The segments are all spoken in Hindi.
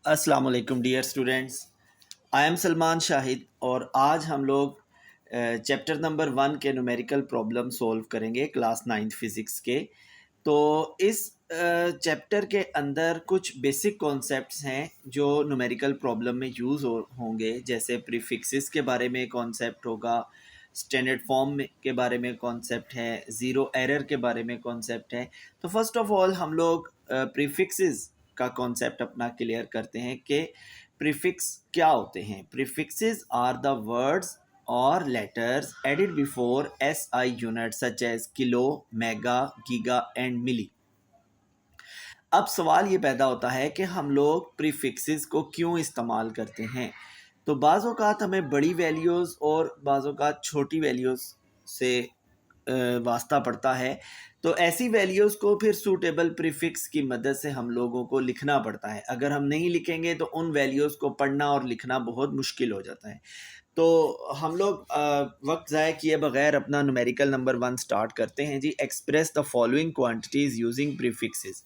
अस्सलाम वालेकुम dear students. I am Salman Shahid और आज हम लोग चैप्टर नंबर 1 के न्यूमेरिकल प्रॉब्लम सॉल्व करेंगे क्लास 9th फिज़िक्स के। तो इस चैप्टर के अंदर कुछ बेसिक कॉन्सेप्ट्स हैं जो न्यूमेरिकल प्रॉब्लम में यूज़ होंगे, जैसे प्रीफिक्सेस के बारे में कॉन्सेप्ट होगा, स्टैंडर्ड फॉर्म के बारे में कॉन्सेप्ट है, ज़ीरो एरर के बारे में कॉन्सेप्ट है। तो फर्स्ट ऑफ ऑल हम लोग प्रीफिक्सेस का कॉन्सेप्ट अपना क्लियर करते हैं कि प्रीफिक्स क्या होते हैं। प्रीफिक्सेस आर द वर्ड्स और letters added before SI unit such as kilo, mega, giga and milli. अब सवाल ये पैदा होता है कि हम लोग प्रीफिक्सेस को क्यों इस्तेमाल करते हैं। तो बाज़ औक़ात हमें बड़ी वैल्यूज़ और बाज़ औक़ात छोटी वैल्यूज़ से वास्ता पड़ता है। तो ऐसी वैल्यूज़ को फिर सूटेबल प्रीफिक्स की मदद से हम लोगों को लिखना पड़ता है। अगर हम नहीं लिखेंगे तो उन वैल्यूज़ को पढ़ना और लिखना बहुत मुश्किल हो जाता है। तो हम लोग वक्त ज़ाया किए बगैर अपना न्यूमेरिकल नंबर 1 स्टार्ट करते हैं जी। Express the following quantities using prefixes.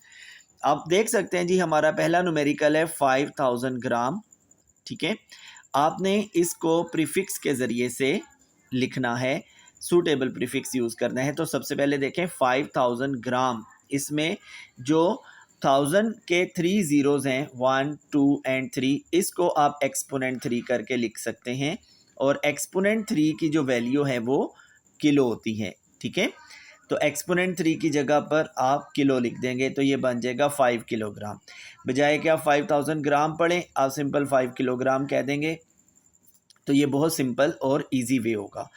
आप देख सकते हैं जी, हमारा पहला न्यूमेरिकल है 5000 ग्राम। ठीक है, आपने इसको प्रीफिक्स के ज़रिए से लिखना है, सूटेबल प्रीफिक्स यूज़ करना है। तो सबसे पहले देखें 5000 ग्राम, इसमें जो 1000 के 3 ज़ीरोज़ हैं 1 2 एंड 3, इसको आप एक्सपोनेंट 3 करके लिख सकते हैं और एक्सपोनेंट 3 की जो वैल्यू है वो किलो होती है। ठीक है, तो एक्सपोनेंट 3 की जगह पर आप किलो लिख देंगे तो ये बन जाएगा 5 किलोग्राम। बजाय कि आप 5000 ग्राम पढ़ें, आप सिंपल 5 किलोग्राम कह देंगे। तो ये बहुत सिंपल और इजी वे होगा।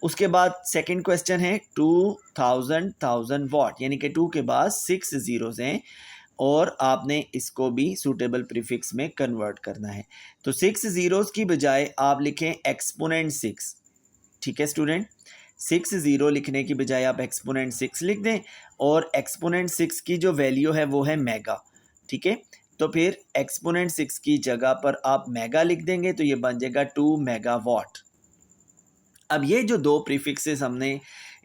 उसके बाद सेकंड क्वेश्चन है 1000 वाट, यानी कि 2 के बाद 6 ज़ीरोज़ हैं और आपने इसको भी सूटेबल प्रीफिक्स में कन्वर्ट करना है। तो 6 ज़ीरोज़ की बजाय आप लिखें एक्सपोनेंट 6। ठीक है स्टूडेंट, 6 ज़ीरो लिखने की बजाय आप एक्सपोनेंट 6 लिख दें और एक्सपोनेंट 6 की जो वैल्यू है वो है मेगा। ठीक है, तो फिर एक्सपोनेंट 6 की जगह पर आप मेगा लिख देंगे तो ये बन जाएगा 2 मेगावाट। अब ये जो दो प्रीफिक्सेस हमने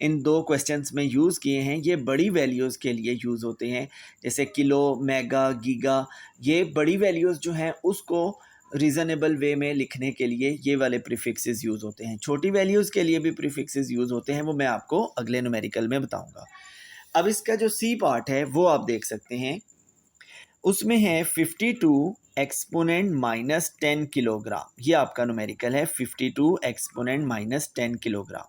इन दो क्वेश्चंस में यूज़ किए हैं, ये बड़ी वैल्यूज़ के लिए यूज़ होते हैं, जैसे किलो, मेगा, गीगा। ये बड़ी वैल्यूज़ जो हैं उसको रीज़नेबल वे में लिखने के लिए ये वाले प्रीफिक्सेस यूज़ होते हैं। छोटी वैल्यूज़ के लिए भी प्रीफिक्सेस यूज़ होते हैं, वो मैं आपको अगले न्यूमेरिकल में बताऊँगा। अब इसका जो सी पार्ट है वो आप देख सकते हैं, उसमें है 52 एक्सपोनेंट माइनस 10 किलोग्राम। ये आपका न्यूमेरिकल है 52 exponent minus 10 kilogram.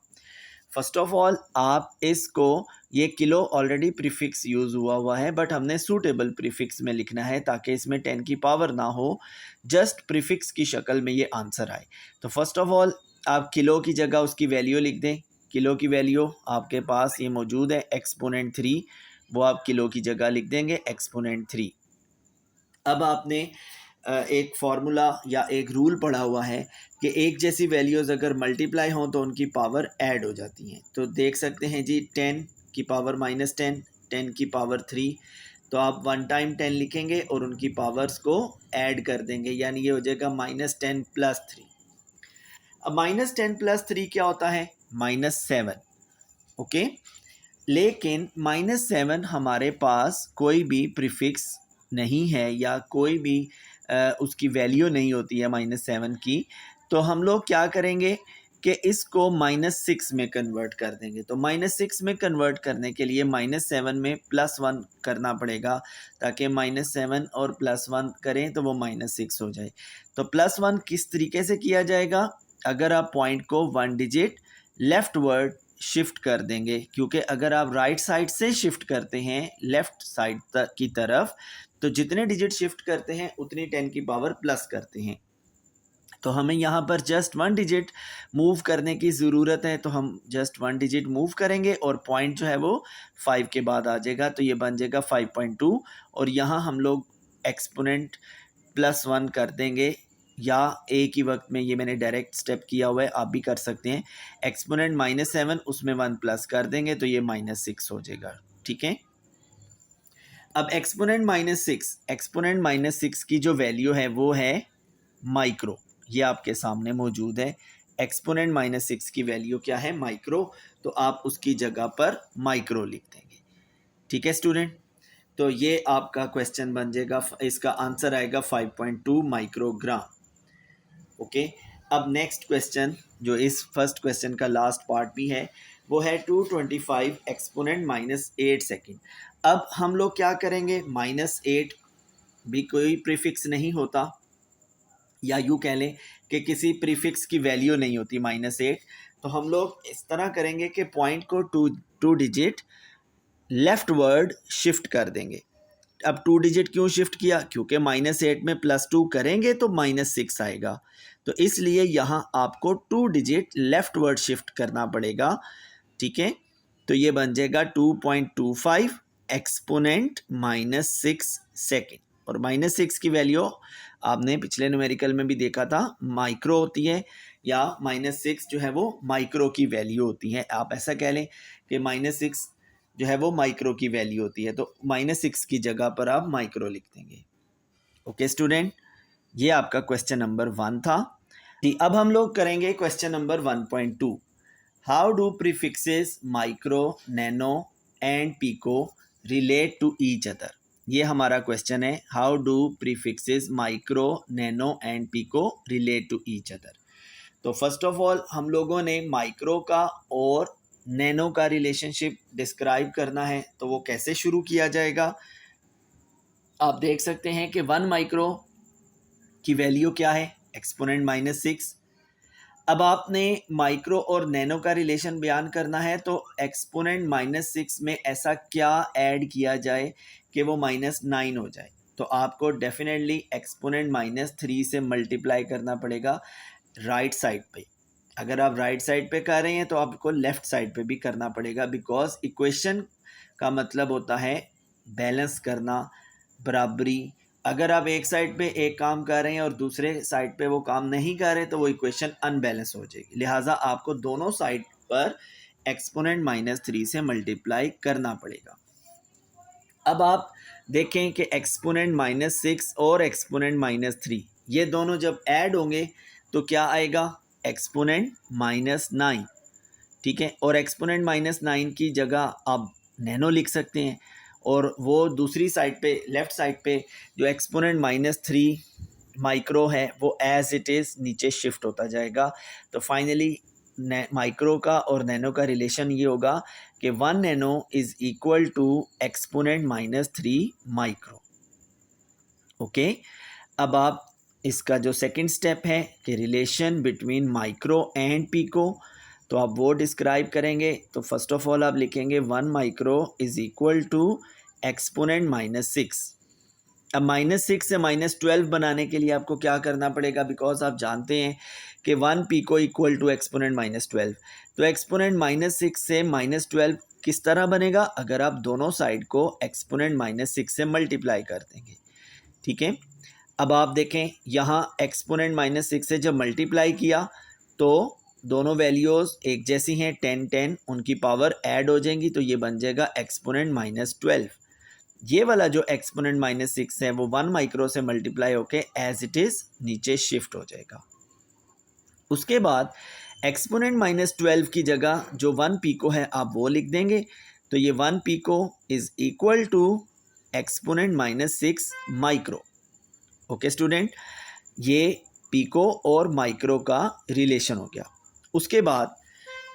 First of all आप इसको, ये किलो ऑलरेडी प्रीफिक्स यूज़ हुआ है, बट हमने सूटेबल प्रीफिक्स में लिखना है ताकि इसमें 10 की पावर ना हो, जस्ट प्रीफिक्स की शक्ल में ये आंसर आए। तो फर्स्ट ऑफ ऑल आप किलो की जगह उसकी वैल्यू लिख दें। किलो की वैल्यू आपके पास ये मौजूद है एक्सपोनेंट 3, वो आप किलो की जगह लिख देंगे एक्सपोनेंट 3। अब आपने एक फार्मूला या एक रूल पढ़ा हुआ है कि एक जैसी वैल्यूज़ अगर मल्टीप्लाई हों तो उनकी पावर ऐड हो जाती हैं। तो देख सकते हैं जी, 10 की पावर -10, 10 की पावर 3, तो आप 1 टाइम 10 लिखेंगे और उनकी पावर्स को ऐड कर देंगे, यानी ये हो जाएगा -10 + 3। अब -10 + 3 क्या होता है? -7। ओके, लेकिन -7 हमारे पास कोई भी प्रीफिक्स नहीं है या कोई भी उसकी वैल्यू नहीं होती है -7 की। तो हम लोग क्या करेंगे कि इसको -6 में कन्वर्ट कर देंगे। तो -6 में कन्वर्ट करने के लिए -7 में +1 करना पड़ेगा, ताकि -7 और +1 करें तो वो -6 हो जाए। तो +1 किस तरीके से किया जाएगा? अगर आप पॉइंट को 1 डिजिट लेफ्टवर्ड शिफ्ट कर देंगे, क्योंकि अगर आप राइट साइड से शिफ्ट करते हैं लेफ़्ट साइड की तरफ, तो जितने डिजिट शिफ्ट करते हैं उतनी 10 की पावर प्लस करते हैं। तो हमें यहाँ पर जस्ट 1 डिजिट मूव करने की ज़रूरत है, तो हम जस्ट 1 डिजिट मूव करेंगे और पॉइंट जो है वो 5 के बाद आ जाएगा, तो ये बन जाएगा 5.2। और यहाँ हम लोग एक्सपोनेंट +1 कर देंगे, या एक ही वक्त में, ये मैंने डायरेक्ट स्टेप किया हुआ है, आप भी कर सकते हैं। एक्सपोनेंट -7 उसमें 1 प्लस कर देंगे तो ये -6 हो जाएगा। ठीक है, अब एक्सपोनेंट -6 की जो वैल्यू है वो है माइक्रो। ये आपके सामने मौजूद है। एक्सपोनेंट -6 की वैल्यू क्या है? माइक्रो। तो आप उसकी जगह पर माइक्रो लिख देंगे। ठीक है स्टूडेंट, तो ये आपका क्वेश्चन बन जाएगा, इसका आंसर आएगा 5.2 माइक्रोग्राम। ओके, अब नेक्स्ट क्वेश्चन जो इस फर्स्ट क्वेश्चन का लास्ट पार्ट भी है वो है 225 एक्सपोनेंट -8 सेकेंड। अब हम लोग क्या करेंगे, -8 भी कोई प्रीफिक्स नहीं होता, या यूँ कह लें कि किसी प्रीफिक्स की वैल्यू नहीं होती -8। तो हम लोग इस तरह करेंगे कि पॉइंट को two digit left word shift कर देंगे। अब 2 डिजिट क्यों शिफ्ट किया, क्योंकि -8 में +2 करेंगे तो -6 आएगा, तो इसलिए यहाँ आपको 2 डिजिट लेफ्ट वर्ड शिफ्ट करना पड़ेगा। ठीक है, तो ये बन जाएगा 2.25 एक्सपोनेंट -6 सेकेंड। और -6 की वैल्यू आपने पिछले न्यूमेरिकल में भी देखा था, माइक्रो होती है, या -6 जो है वो माइक्रो की वैल्यू होती है। आप ऐसा कह लें कि -6 जो है वो माइक्रो की वैल्यू होती है, तो -6 की जगह पर आप माइक्रो लिख देंगे। ओके स्टूडेंट, ये आपका क्वेश्चन नंबर 1 था। अब हम लोग करेंगे question number 1.2। How do prefixes micro, nano and pico relate to each other. ये हमारा क्वेश्चन है, how do prefixes micro, nano and pico relate to each other. तो फर्स्ट ऑफ ऑल हम लोगों ने माइक्रो का और नैनो का रिलेशनशिप डिस्क्राइब करना है, तो वो कैसे शुरू किया जाएगा। आप देख सकते हैं कि 1 माइक्रो की वैल्यू क्या है, एक्सपोनेंट -6। अब आपने माइक्रो और नैनो का रिलेशन बयान करना है, तो एक्सपोनेंट -6 में ऐसा क्या ऐड किया जाए कि वो -9 हो जाए। तो आपको डेफिनेटली एक्सपोनेंट -3 से मल्टीप्लाई करना पड़ेगा राइट साइड पे। अगर आप राइट साइड पे कर रहे हैं तो आपको लेफ्ट साइड पे भी करना पड़ेगा, बिकॉज इक्वेशन का मतलब होता है बैलेंस करना, बराबरी। अगर आप एक साइड पे एक काम कर रहे हैं और दूसरे साइड पे वो काम नहीं कर रहे तो वो इक्वेशन अनबैलेंस हो जाएगी। लिहाजा आपको दोनों साइड पर एक्सपोनेंट -3 से मल्टीप्लाई करना पड़ेगा। अब आप देखें कि एक्सपोनेंट -6 और एक्सपोनेंट -3 ये दोनों जब ऐड होंगे तो क्या आएगा, एक्सपोनेंट -9। ठीक है, और एक्सपोनेंट -9 की जगह आप नैनो लिख सकते हैं, और वो दूसरी साइड पे लेफ़्ट साइड पे जो एक्सपोनेंट -3 माइक्रो है वो एज इट इज़ नीचे शिफ्ट होता जाएगा। तो फाइनली माइक्रो का और नैनो का रिलेशन ये होगा कि 1 nano is equal to exponent -3 micro. Okay, अब आप इसका जो सेकंड स्टेप है कि relation between micro and pico, तो आप वो डिस्क्राइब करेंगे। तो फर्स्ट ऑफ ऑल आप लिखेंगे 1 micro is equal to exponent -6। अब -6 से -12 बनाने के लिए आपको क्या करना पड़ेगा, बिकॉज आप जानते हैं कि 1 पिको इक्वल टू एक्सपोनेंट -12। तो एक्सपोनेंट -6 से -12 किस तरह बनेगा, अगर आप दोनों साइड को एक्सपोनेंट -6 से मल्टीप्लाई कर देंगे। ठीक है, अब आप देखें यहाँ एक्सपोनेंट -6 से जब मल्टीप्लाई किया तो दोनों वैल्यूज़ एक जैसी हैं, 10 10 उनकी पावर ऐड हो जाएंगी, तो ये बन जाएगा एक्सपोनेंट -12। ये वाला जो एक्सपोनेंट -6 है वो 1 माइक्रो से मल्टीप्लाई होके एज इट इज़ नीचे शिफ्ट हो जाएगा। उसके बाद एक्सपोनेंट -12 की जगह जो 1 पिको है आप वो लिख देंगे। तो ये 1 pico is equal to exponent -6 micro. Okay student, ये पिको और माइक्रो का रिलेशन हो गया। उसके बाद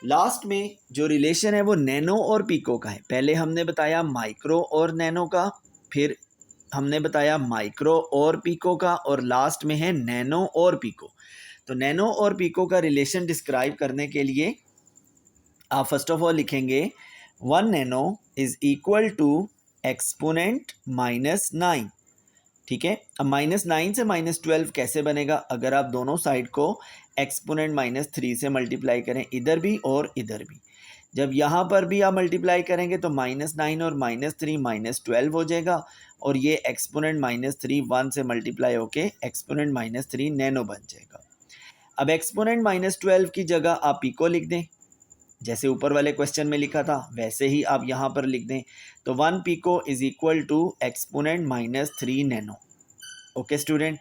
लास्ट में जो रिलेशन है वो नैनो और पिको का है। पहले हमने बताया माइक्रो और नैनो का, फिर हमने बताया माइक्रो और पिको का, और लास्ट में है नैनो और पिको। तो नैनो और पिको का रिलेशन डिस्क्राइब करने के लिए आप फर्स्ट ऑफ ऑल लिखेंगे 1 nano is equal to exponent -9। ठीक है, अब -9 से -12 कैसे बनेगा, अगर आप दोनों साइड को एक्सपोनेंट -3 से मल्टीप्लाई करें, इधर भी और इधर भी। जब यहाँ पर भी आप मल्टीप्लाई करेंगे तो -9 और -3 -12 हो जाएगा, और ये एक्सपोनेंट -3 1 से मल्टीप्लाई होके एक्सपोनेंट -3 नैनो बन जाएगा। अब एक्सपोनेंट -12 की जगह आप पिको लिख दें, जैसे ऊपर वाले क्वेश्चन में लिखा था वैसे ही आप यहाँ पर लिख दें। तो 1 pico is equal to exponent -3 nano. Okay student,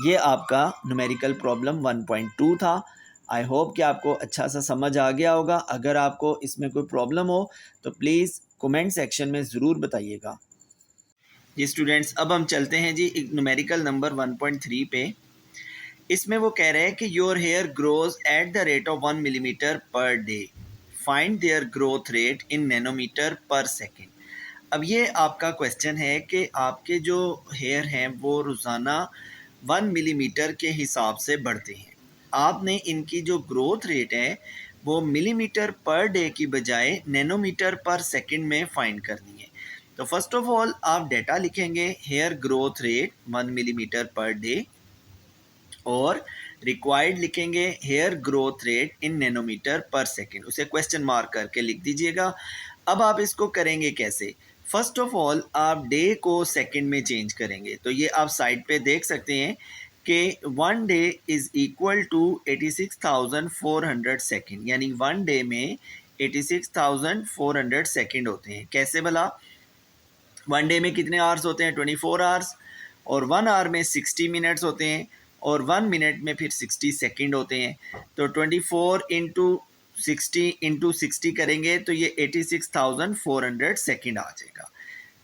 ये आपका न्यूमेरिकल प्रॉब्लम 1.2 था। आई होप कि आपको अच्छा सा समझ आ गया होगा। अगर आपको इसमें कोई प्रॉब्लम हो तो प्लीज़ कमेंट सेक्शन में ज़रूर बताइएगा। जी स्टूडेंट्स, अब हम चलते हैं जी न्यूमेरिकल नंबर 1.3 पे। इसमें वो कह रहे हैं कि your hair grows at the rate of 1 millimetre per day, find their growth rate in nanometre per second. अब ये आपका क्वेश्चन है कि आपके जो हेयर हैं वो रोज़ाना 1 मिलीमीटर के हिसाब से बढ़ते हैं। आपने इनकी जो ग्रोथ रेट है वो मिलीमीटर पर डे की बजाय नैनोमीटर पर सेकंड में फाइंड करनी है। तो फर्स्ट ऑफ ऑल आप डेटा लिखेंगे hair growth rate 1 millimetre per day, और रिक्वायर्ड लिखेंगे hair growth rate in nanometre per second, उसे क्वेश्चन मार्क करके लिख दीजिएगा। अब आप इसको करेंगे कैसे? फर्स्ट ऑफ ऑल आप डे को सेकेंड में चेंज करेंगे। तो ये आप साइड पे देख सकते हैं कि 1 day is equal to 86,400 second, यानी 1 डे में 86,400 सेकेंड होते हैं। कैसे भला? 1 डे में कितने आवर्स होते हैं? 24 आवर्स, और 1 आवर में 60 मिनट्स होते हैं, और 1 मिनट में फिर 60 सेकेंड होते हैं। तो 24 इंटू 60 करेंगे तो ये 86,400 सेकेंड आ जाएगा।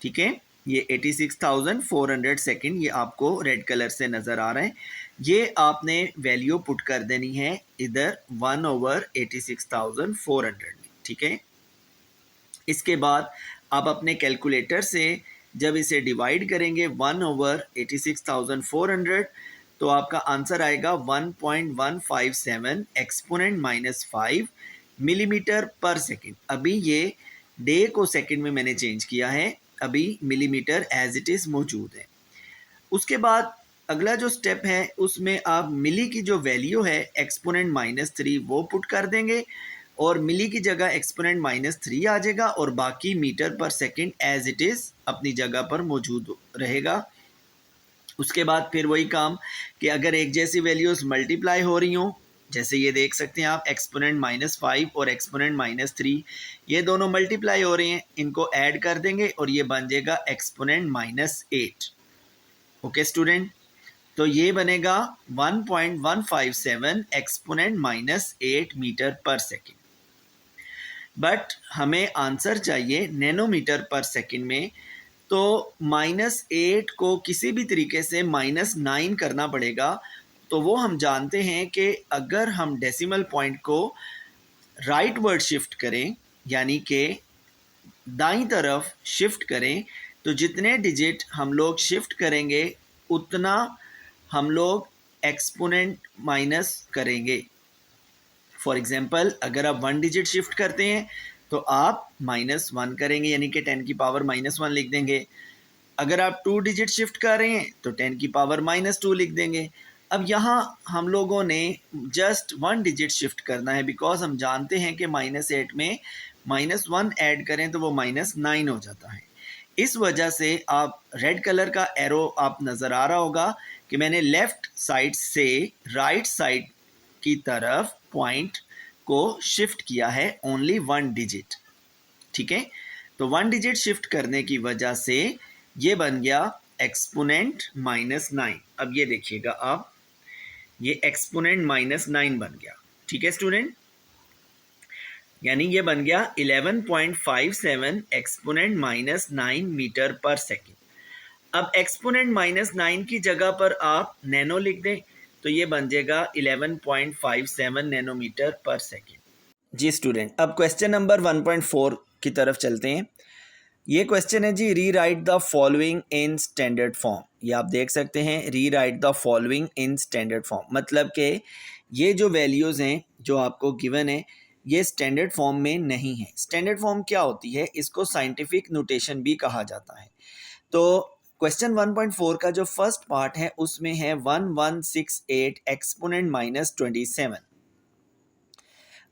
ठीक है, ये 86,400 सेकेंड, ये आपको रेड कलर से नज़र आ रहे हैं। ये आपने वैल्यू पुट कर देनी है इधर 1/86,400 में। ठीक है, इसके बाद आप अपने कैलकुलेटर से जब इसे डिवाइड करेंगे 1/86,400, तो आपका आंसर आएगा 1.157 एक्सपोनेंट -5 मिलीमीटर पर सेकेंड। अभी ये डे को सेकेंड में मैंने चेंज किया है, अभी मिलीमीटर एज इट इज़ मौजूद है। उसके बाद अगला जो स्टेप है उसमें आप मिली की जो वैल्यू है एक्सपोनेंट -3 वो पुट कर देंगे, और मिली की जगह एक्सपोनेंट -3 आ जाएगा, और बाकी मीटर पर सेकंड एज इट इज़ अपनी जगह पर मौजूद रहेगा। उसके बाद फिर वही काम कि अगर एक जैसी वैल्यूज़ मल्टीप्लाई हो रही हों, जैसे ये देख सकते हैं आप एक्सपोनेंट -5 और एक्सपोनेंट -3, ये दोनों मल्टीप्लाई हो रहे हैं, इनको ऐड कर देंगे और ये बन जाएगा एक्सपोनेंट -8। ओके स्टूडेंट, तो ये बनेगा 1.157 एक्सपोनेंट -8 मीटर पर सेकेंड। बट हमें आंसर चाहिए नैनोमीटर पर सेकेंड में, तो -8 को किसी भी तरीके से -9 करना पड़ेगा। तो वो हम जानते हैं कि अगर हम डेसिमल पॉइंट को राइट वर्ड शिफ्ट करें, यानी कि दाईं तरफ शिफ्ट करें, तो जितने डिजिट हम लोग शिफ्ट करेंगे उतना हम लोग एक्सपोनेंट माइनस करेंगे। फॉर एग्जांपल अगर आप 1 डिजिट शिफ्ट करते हैं तो आप -1 करेंगे, यानी कि 10 की पावर -1 लिख देंगे। अगर आप 2 डिजिट शिफ्ट कर रहे हैं तो 10 की पावर -2 लिख देंगे। अब यहाँ हम लोगों ने जस्ट 1 डिजिट शिफ्ट करना है, बिकॉज हम जानते हैं कि -8 में -1 ऐड करें तो वो -9 हो जाता है। इस वजह से आप रेड कलर का एरो आप नज़र आ रहा होगा कि मैंने लेफ़्ट साइड से राइट साइड की तरफ पॉइंट को शिफ्ट किया है ओनली 1 डिजिट। ठीक है, तो 1 डिजिट शिफ्ट करने की वजह से ये बन गया एक्सपोनेंट -9। अब ये देखिएगा आप, ये एक्सपोनेंट -9 बन गया। ठीक है स्टूडेंट, यानी ये बन गया 11.57 एक्सपोनेंट -9 मीटर पर सेकेंड। अब एक्सपोनेंट -9 की जगह पर आप नैनो लिख दें तो ये बन जाएगा 11.57 नैनोमीटर पर सेकेंड। जी स्टूडेंट, अब क्वेश्चन नंबर 1.4 की तरफ चलते हैं। ये क्वेश्चन है जी, री right the following in standard form. ये आप देख सकते हैं, री right the following in standard form, मतलब कि ये जो वैल्यूज़ हैं जो आपको गिवन है ये स्टैंडर्ड फॉर्म में नहीं है। स्टैंडर्ड फॉर्म क्या होती है? इसको साइंटिफिक नोटेशन भी कहा जाता है। तो क्वेश्चन 1.4 का जो फर्स्ट पार्ट है उसमें है 1168 एक्सपोनेंट -27।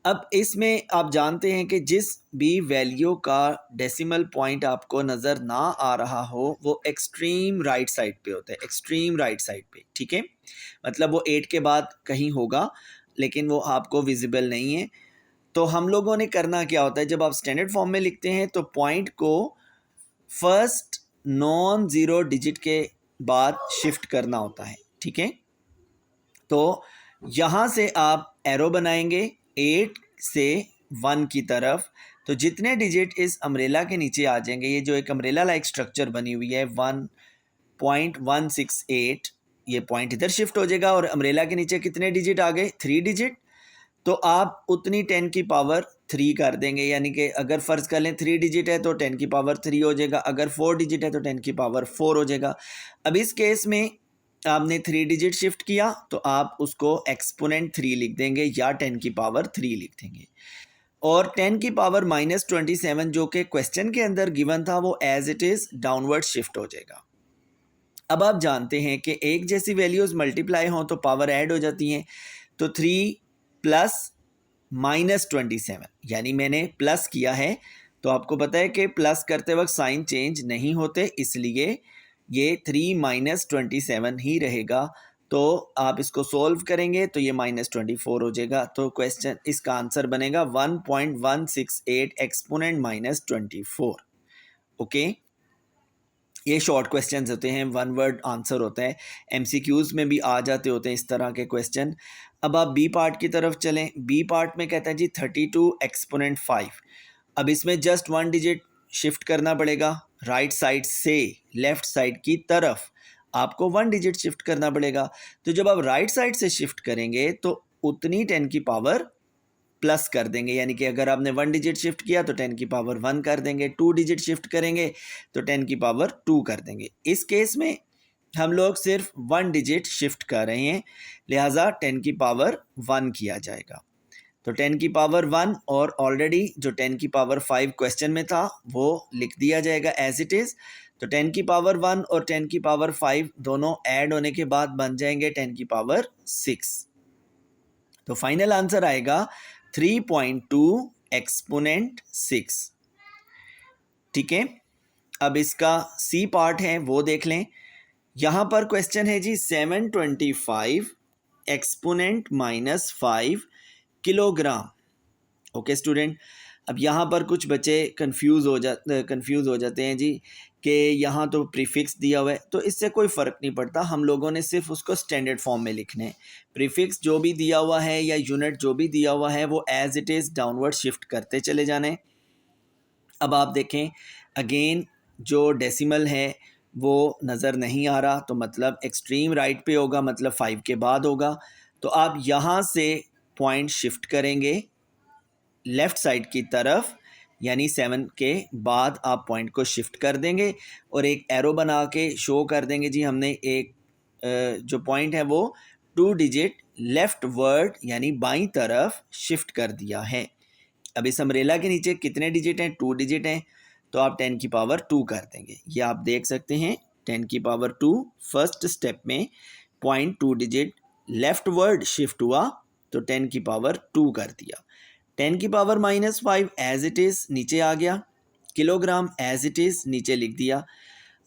अब इसमें आप जानते हैं कि जिस भी वैल्यू का डेसिमल पॉइंट आपको नज़र ना आ रहा हो वो एक्सट्रीम राइट साइड पे होता है, एक्सट्रीम राइट साइड पे। ठीक है, मतलब वो 8 के बाद कहीं होगा लेकिन वो आपको विजिबल नहीं है। तो हम लोगों ने करना क्या होता है, जब आप स्टैंडर्ड फॉर्म में लिखते हैं तो पॉइंट को फर्स्ट नॉन ज़ीरो डिजिट के बाद शिफ्ट करना होता है। ठीक है, तो यहाँ से आप एरो बनाएंगे 8 से 1 की तरफ, तो जितने डिजिट इस अम्ब्रेला के नीचे आ जाएंगे, ये जो एक अम्ब्रेला लाइक स्ट्रक्चर बनी हुई है 1.168, ये पॉइंट इधर शिफ्ट हो जाएगा और अम्ब्रेला के नीचे कितने डिजिट आ गए, 3 डिजिट। तो आप उतनी 10 की पावर 3 कर देंगे, यानी कि अगर फ़र्ज़ कर लें 3 डिजिट है तो 10 की पावर 3 हो जाएगा, अगर 4 डिजिट है तो 10 की पावर 4 हो जाएगा। अब इस केस में आपने 3 डिजिट शिफ्ट किया तो आप उसको एक्सपोनेंट 3 लिख देंगे या 10 की पावर 3 लिख देंगे, और 10 की पावर -27 जो कि क्वेश्चन के अंदर गिवन था वो as it is downward shift हो जाएगा। अब आप जानते हैं कि एक जैसी वैल्यूज़ मल्टीप्लाई हों तो पावर ऐड हो जाती हैं, तो 3 प्लस -27, यानी मैंने प्लस किया है तो आपको पता है कि प्लस करते वक्त साइन चेंज नहीं होते, इसलिए ये 3 -27 ही रहेगा। तो आप इसको सोल्व करेंगे तो ये -24 हो जाएगा। तो क्वेश्चन इसका आंसर बनेगा 1.168 एक्सपोनेंट -24। ओके, ये शॉर्ट क्वेश्चंस होते हैं, वन वर्ड आंसर होता है, एमसीक्यूज़ में भी आ जाते होते हैं इस तरह के क्वेश्चन। अब आप बी पार्ट की तरफ चलें। बी पार्ट में कहता है जी 32 एक्सपोनेंट 5। अब इसमें जस्ट 1 डिजिट शिफ्ट करना पड़ेगा, राइट साइड से लेफ्ट साइड की तरफ आपको 1 डिजिट शिफ्ट करना पड़ेगा। तो जब आप राइट साइड से शिफ्ट करेंगे तो उतनी 10 की पावर प्लस कर देंगे, यानी कि अगर आपने 1 डिजिट शिफ्ट किया तो 10 की पावर 1 कर देंगे, 2 डिजिट शिफ्ट करेंगे तो 10 की पावर 2 कर देंगे। इस केस में हम लोग सिर्फ 1 डिजिट शिफ्ट कर रहे हैं, लिहाजा 10 की पावर 1 किया जाएगा। तो 10 की पावर 1 और ऑलरेडी जो 10 की पावर 5 क्वेश्चन में था वो लिख दिया जाएगा एज इट इज़। तो 10 की पावर 1 और 10 की पावर 5 दोनों ऐड होने के बाद बन जाएंगे 10 की पावर 6। तो फाइनल आंसर आएगा 3.2 एक्सपोनेंट 6। ठीक है, अब इसका सी पार्ट है वो देख लें। यहाँ पर क्वेश्चन है जी 725 एक्सपोनेंट -5 किलोग्राम। ओके स्टूडेंट, अब यहाँ पर कुछ बच्चे कंफ्यूज हो जाते हैं जी कि यहाँ तो प्रीफिक्स दिया हुआ है, तो इससे कोई फ़र्क नहीं पड़ता, हम लोगों ने सिर्फ उसको स्टैंडर्ड फॉर्म में लिखना है। प्रीफिक्स जो भी दिया हुआ है या यूनिट जो भी दिया हुआ है वो as it is downward shift करते चले जाने। अब आप देखें अगेन जो डेसिमल है वो नज़र नहीं आ रहा, तो मतलब एक्सट्रीम राइट पे होगा, मतलब 5 के बाद होगा। तो आप यहाँ से पॉइंट शिफ्ट करेंगे लेफ़्ट साइड की तरफ, यानी 7 के बाद आप पॉइंट को शिफ्ट कर देंगे और एक एरो बना के शो कर देंगे जी हमने एक जो पॉइंट है वो 2 डिजिट लेफ़्ट वर्ड यानी बाईं तरफ शिफ्ट कर दिया है। अब इस अम्ब्रेला के नीचे कितने डिजिट हैं, 2 डिजिट हैं, तो आप 10 की पावर 2 कर देंगे। ये आप देख सकते हैं 10 की पावर 2 फर्स्ट स्टेप में point 2 digit left word shift हुआ तो 10 की पावर 2 कर दिया। 10 की पावर -5 एज इट इज़ नीचे आ गया, किलोग्राम एज इट इज़ नीचे लिख दिया।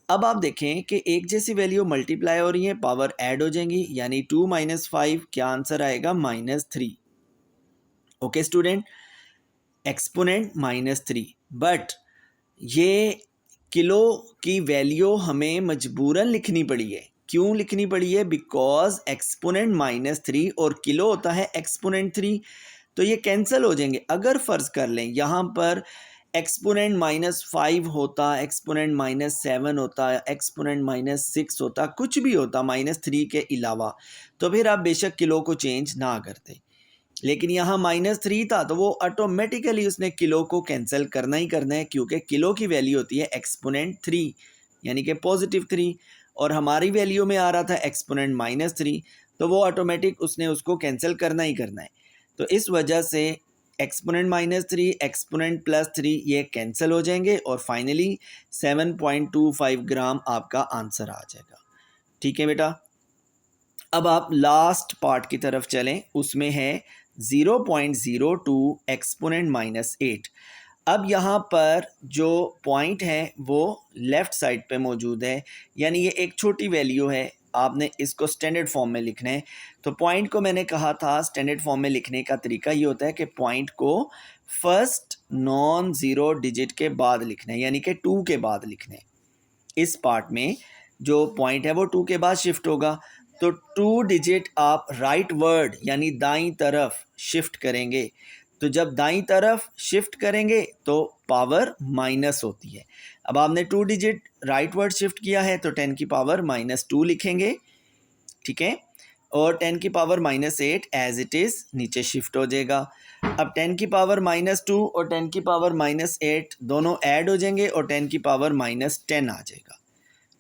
अब आप देखें कि एक जैसी वैल्यू मल्टीप्लाई हो रही है, पावर ऐड हो जाएंगी, यानी 2 - 5 क्या आंसर आएगा, -3। ओके स्टूडेंट, एक्सपोनेंट -3, बट ये किलो की वैल्यू हमें मजबूरन लिखनी पड़ी है। क्यों लिखनी पड़ी है, बिकॉज एक्सपोनेंट -3 और किलो होता है एक्सपोनेंट 3, तो ये कैंसिल हो जाएंगे। अगर फ़र्ज़ कर लें यहाँ पर एक्सपोनेंट -5 होता, एक्सपोनेंट -7 होता, एक्सपोनेंट -6 होता, कुछ भी होता -3 के अलावा, तो फिर आप बेशक किलो को चेंज ना करते, लेकिन यहाँ -3 था तो वो ऑटोमेटिकली उसने किलो को कैंसिल करना ही करना है, क्योंकि किलो की वैल्यू होती है एक्सपोनेंट 3 यानी कि +3, और हमारी वैल्यू में आ रहा था एक्सपोनेंट -3, तो वो ऑटोमेटिक उसने उसको कैंसिल करना ही करना है। तो इस वजह से एक्सपोनेंट -3 एक्सपोनेंट +3 ये कैंसिल हो जाएंगे और फाइनली 7.25 ग्राम आपका आंसर आ जाएगा। ठीक है बेटा, अब आप लास्ट पार्ट की तरफ चलें, उसमें है 0.02 एक्सपोनेंट -8। अब यहाँ पर जो पॉइंट है वो लेफ़्ट साइड पे मौजूद है, यानी ये एक छोटी वैल्यू है, आपने इसको स्टैंडर्ड फॉर्म में लिखना है। तो पॉइंट को मैंने कहा था स्टैंडर्ड फॉर्म में लिखने का तरीका ये होता है कि पॉइंट को फर्स्ट नॉन ज़ीरो डिजिट के बाद लिखना है, यानी कि 2 के बाद लिखना है। इस पार्ट में जो पॉइंट है वो 2 के बाद शिफ्ट होगा, तो 2 डिजिट आप राइट वर्ड यानी दाईं तरफ शिफ्ट करेंगे तो जब दाईं तरफ शिफ्ट करेंगे तो पावर माइनस होती है। अब आपने 2 डिजिट राइट वर्ड शिफ्ट किया है तो 10 की पावर -2 लिखेंगे, ठीक है। और 10 की पावर -8 एज इट इज़ नीचे शिफ्ट हो जाएगा। अब 10 की पावर -2 और 10 की पावर -8 दोनों ऐड हो जाएंगे और 10 की पावर -10 आ जाएगा,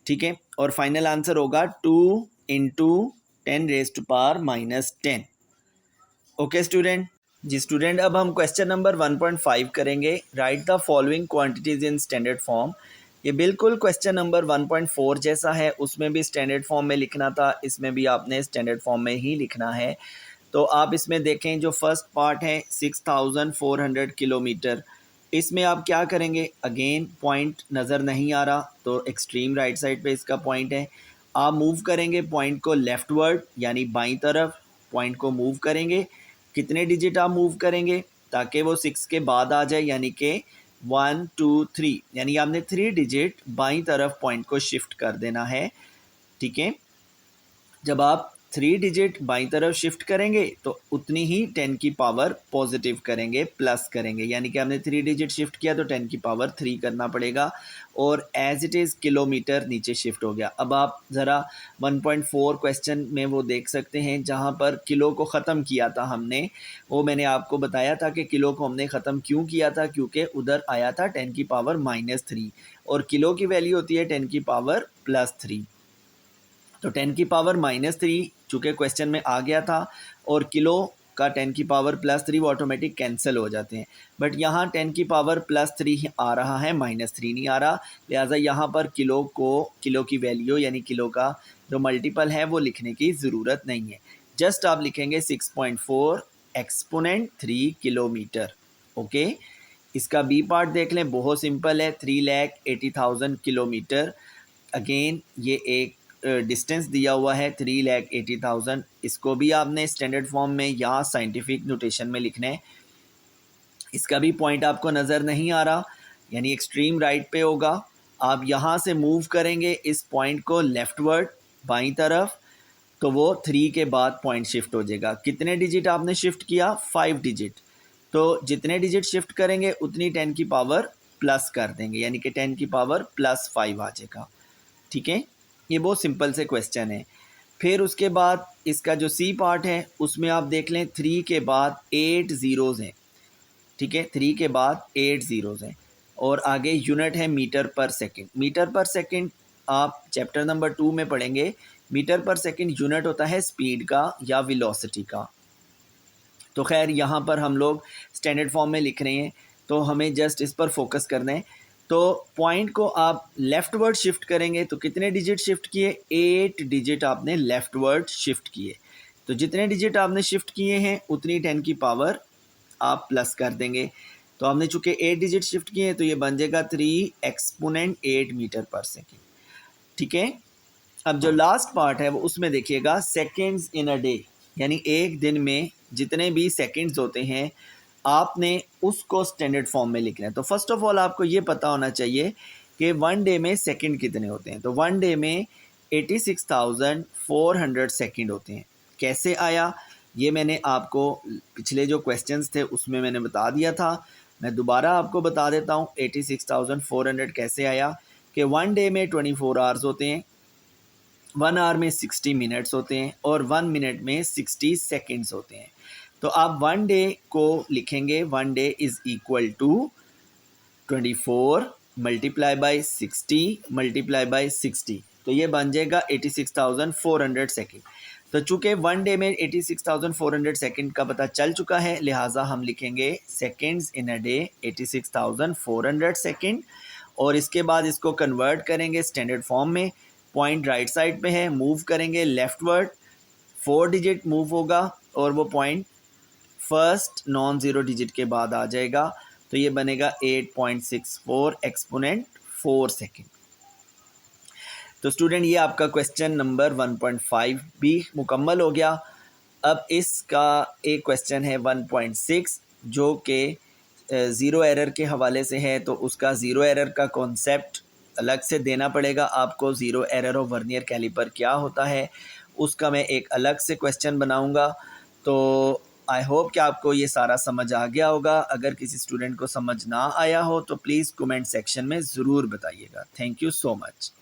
ठीक है। और फाइनल आंसर होगा 2 into 10 raise to power -10। Okay student. जी स्टूडेंट, अब हम क्वेश्चन नंबर 1.5 करेंगे। Write the following quantities in standard form. ये बिल्कुल क्वेश्चन नंबर 1.4 जैसा है, उसमें भी स्टैंडर्ड फॉर्म में लिखना था, इसमें भी आपने स्टैंडर्ड फॉर्म में ही लिखना है। तो आप इसमें देखें, जो फर्स्ट पार्ट है 6400 किलोमीटर, इसमें आप क्या करेंगे, अगेन पॉइंट नज़र नहीं आ रहा तो एक्सट्रीम राइट साइड पे इसका पॉइंट है। आप मूव करेंगे पॉइंट को लेफ्टवर्ड यानी बाईं तरफ, पॉइंट को मूव करेंगे। कितने डिजिट आप मूव करेंगे ताकि वो 6 के बाद आ जाए, यानी कि 1 2 3, यानी आपने 3 डिजिट बाईं तरफ पॉइंट को शिफ्ट कर देना है, ठीक है। जब आप 3 डिजिट बाईं तरफ शिफ्ट करेंगे तो उतनी ही 10 की पावर पॉजिटिव करेंगे, प्लस करेंगे, यानी कि आपने 3 डिजिट शिफ्ट किया तो 10 की पावर 3 करना पड़ेगा और एज इट इज़ किलोमीटर नीचे शिफ्ट हो गया। अब आप ज़रा 1.4 क्वेश्चन में वो देख सकते हैं जहाँ पर किलो को ख़त्म किया था हमने, वो मैंने आपको बताया था कि किलो को हमने ख़त्म क्यों किया था, क्योंकि उधर आया था 10 की पावर -3 और किलो की वैल्यू होती है 10 की पावर +3। तो 10 की पावर -3 चूँकि क्वेश्चन में आ गया था और किलो का 10 की पावर +3 वो ऑटोमेटिक कैंसिल हो जाते हैं, बट यहाँ 10 की पावर +3 आ रहा है, -3 नहीं आ रहा, लिहाजा यहाँ पर किलो की वैल्यू यानी किलो का जो मल्टीपल है वो लिखने की ज़रूरत नहीं है। जस्ट आप लिखेंगे 6.4 एक्सपोनेंट 3 किलोमीटर। ओके, इसका बी पार्ट देख लें, बहुत सिंपल है, 3,80,000 किलोमीटर। अगेन ये एक डिस्टेंस दिया हुआ है 3,80,000, इसको भी आपने स्टैंडर्ड फॉर्म में या साइंटिफिक नोटेशन में लिखना है। इसका भी पॉइंट आपको नज़र नहीं आ रहा, यानी एक्सट्रीम राइट पे होगा। आप यहाँ से मूव करेंगे इस पॉइंट को लेफ्टवर्ड बाईं तरफ तो वो 3 के बाद पॉइंट शिफ्ट हो जाएगा। कितने डिजिट आपने शिफ्ट किया, 5 डिजिट। तो जितने डिजिट शिफ्ट करेंगे उतनी 10 की पावर प्लस कर देंगे, यानी कि 10 की पावर +5 आ जाएगा, ठीक है। ये बहुत सिंपल से क्वेश्चन है। फिर उसके बाद इसका जो सी पार्ट है उसमें आप देख लें 3 के बाद 8 ज़ीरोज़ हैं, ठीक है, 3 के बाद 8 ज़ीरोज़ हैं और आगे यूनिट है मीटर पर सेकंड। मीटर पर सेकंड आप चैप्टर नंबर 2 में पढ़ेंगे। मीटर पर सेकंड यूनिट होता है स्पीड का या वेलोसिटी का। तो खैर यहाँ पर हम लोग स्टैंडर्ड फॉर्म में लिख रहे हैं तो हमें जस्ट इस पर फोकस करना है। तो पॉइंट को आप लेफ़्ट वर्ड शिफ्ट करेंगे तो कितने डिजिट शिफ्ट किए, 8 डिजिट आपने लेफ़्ट वर्ड शिफ्ट किए। तो जितने डिजिट आपने शिफ्ट किए हैं उतनी 10 की पावर आप प्लस कर देंगे। तो आपने चूँकि 8 डिजिट शिफ्ट किए हैं तो ये बन जाएगा 3 एक्सपोनेंट 8 मीटर पर सेकेंड, ठीक है। अब जो लास्ट पार्ट है वो उसमें देखिएगा सेकेंड्स इन अ डे, यानी एक दिन में जितने भी सेकेंड्स होते हैं आपने उसको स्टैंडर्ड फॉर्म में लिखना है। तो फर्स्ट ऑफ ऑल आपको ये पता होना चाहिए कि 1 डे में सेकंड कितने होते हैं। तो 1 डे में 86,400 सेकंड होते हैं। कैसे आया ये मैंने आपको पिछले जो क्वेश्चंस थे उसमें मैंने बता दिया था, मैं दोबारा आपको बता देता हूँ 86,400 कैसे आया। कि 1 डे में 24 आवर्स होते हैं, 1 आवर में 60 मिनट्स होते हैं और 1 मिनट में 60 सेकेंड्स होते हैं। तो आप 1 डे को लिखेंगे, 1 day is equal to 24 multiply by 60 multiply by 60, तो ये बन जाएगा 86,400 सेकेंड। तो चूँकि 1 डे में 86,400 सेकेंड का पता चल चुका है, लिहाजा हम लिखेंगे seconds in a day 86,400 second और इसके बाद इसको कन्वर्ट करेंगे स्टैंडर्ड फॉर्म में। पॉइंट राइट साइड पे है, मूव करेंगे लेफ्टवर्ड, 4 डिजिट मूव होगा और वो point first non zero digit के बाद आ जाएगा। तो ये बनेगा 8.64 एक्सपोनेंट 4 सेकेंड। तो स्टूडेंट ये आपका क्वेश्चन नंबर 1.5 भी मुकम्मल हो गया। अब इसका एक क्वेश्चन है 1.6 जो कि ज़ीरो एरर के हवाले से है, तो उसका ज़ीरो एरर का कॉन्सेप्ट अलग से देना पड़ेगा आपको। Zero error of vernier calliper क्या होता है उसका मैं एक अलग से क्वेश्चन बनाऊंगा। तो आई होप कि आपको ये सारा समझ आ गया होगा। अगर किसी स्टूडेंट को समझ ना आया हो तो प्लीज़ कमेंट सेक्शन में ज़रूर बताइएगा। Thank you so much.